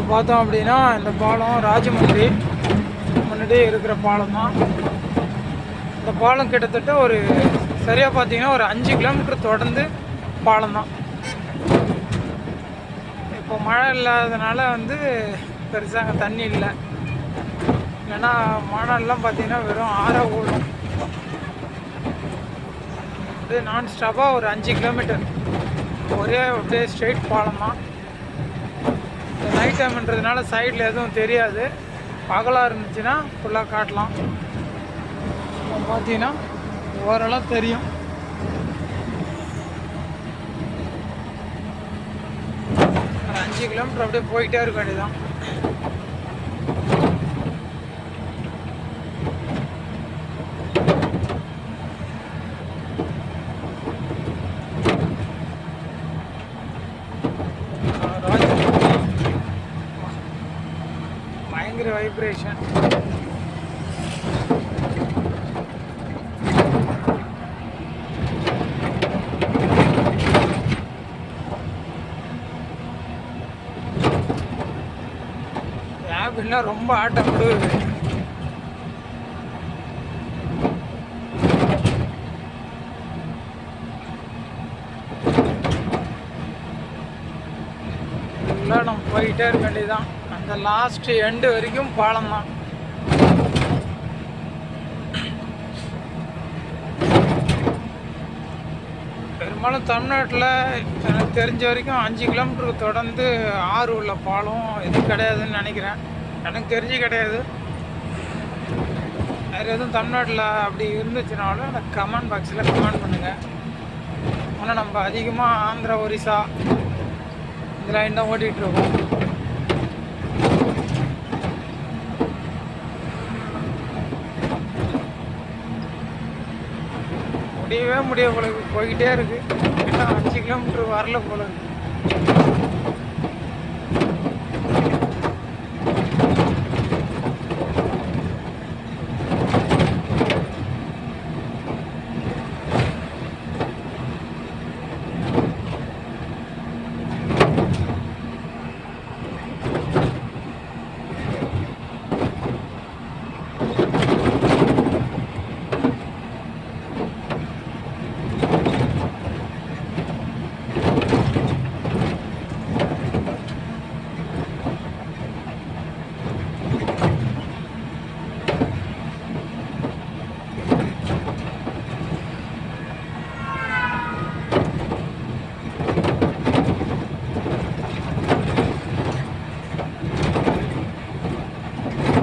பார்த்தோம் அப்படின்னா இந்த பாலம் ராஜமந்திரி முன்னாடியே இருக்கிற பாலம் தான். இந்த பாலம் கிட்டத்தட்ட ஒரு சரியாக பார்த்தீங்கன்னா ஒரு 5 கிலோமீட்டர் தொடர்ந்து பாலம் தான். இப்போ மழை இல்லாததுனால வந்து பெருசாக அங்கே தண்ணி இல்லை. இல்லைன்னா மழைலாம் பார்த்தீங்கன்னா வெறும் ஆறாக ஓடும். அப்படியே நான் ஸ்டாப்பாக ஒரு 5 கிலோமீட்டர் ஒரே அப்படியே ஸ்ட்ரெயிட் பாலம் தான். நைட் டைம்ன்றதுனால சைடில் எதுவும் தெரியாது. பகலாக இருந்துச்சுன்னா ஃபுல்லாக காட்டலாம். பார்த்தீங்கன்னா ஓரளவு தெரியும். ஒரு 5 கிலோமீட்டர் அப்படியே போயிட்டே இருக்க வேண்டியதான். பயங்கர வைப்ரேஷன். அப்படின்னா ரொம்ப ஆட்டம் விடுவது. ஃபுல்லாக நம்ம போயிட்டே இருக்க வேண்டியதுதான். அந்த லாஸ்ட் எண்டு வரைக்கும் பாலம் தான். பெரும்பாலும் தமிழ்நாட்டில் எனக்கு தெரிஞ்ச வரைக்கும் 5 கிலோமீட்டருக்கு தொடர்ந்து ஆறு உள்ள பாலம் எதுவும் கிடையாதுன்னு நினைக்கிறேன். எனக்கு தெரிஞ்சு கிடையாது. வேறு எதுவும் தமிழ்நாட்டில் அப்படி இருந்துச்சுனாலும் அந்த கமெண்ட் பாக்ஸில் கமெண்ட் பண்ணுங்கள். ஆனால் நம்ம அதிகமாக ஆந்திரா, ஒரிசா இந்த லைன் தான் ஓட்டிகிட்ருக்கோம். முடியவே போல போய்கிட்டே இருக்குது. இன்னும் 5 கிலோமீட்டர் வரல போல இருக்குது.